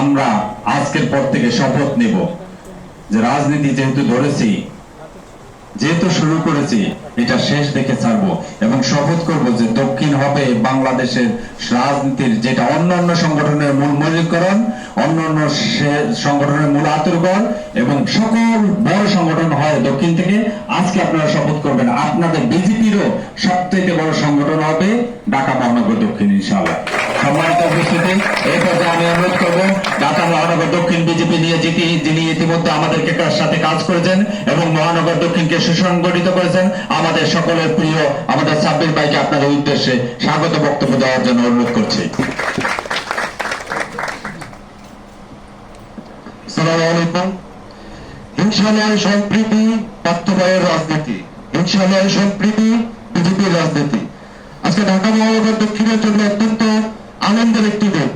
আমরা আজকের পর থেকে শপথ নেব যে রাজনীতি যেহেতু শুরু করেছি এটা শেষ দেখে ছাড়বো, এবং শপথ করব যে দক্ষিণ হবে বাংলাদেশের রাজনীতির যেটা অন্যান্য সংগঠনের মূল মৌলিকরণ, অন্যান্য সংগঠনের মূল আতুরঘর, এবং সকল বড় সংগঠন হয় দক্ষিণ থেকে। আজকে আপনারা শপথ করবেন আপনাদের বিজেপিরও সবথেকে বড় সংগঠন হবে ঢাকা মহানগর দক্ষিণ, ইনশাআল্লাহ। সম্মানিত উপস্থিতি, এই পর্যায়ে আমি অনুরোধ করব ঢাকা মহানগর দক্ষিণ বিজেপি নিয়ে যিনি ইতিমধ্যে আমাদেরকে সাথে কাজ করেছেন এবং মহানগর দক্ষিণকে সুসংগঠিত করেছেন, আমাদের সকলের প্রিয় আমাদের সাব্বির ভাইকে আপনাদের উদ্দেশ্যে স্বাগত বক্তব্য দেওয়ার জন্য অনুরোধ করছি। আসসালামু আলাইকুম। হিংসা নয় সম্প্রীতি বাস্তবায়নের রাজনীতি, হিংসা নয় সম্প্রীতি বিজেপির রাজনীতি। আজকে ঢাকা মহানগর দক্ষিণের জন্য অত্যন্ত আনন্দের একটি দিন।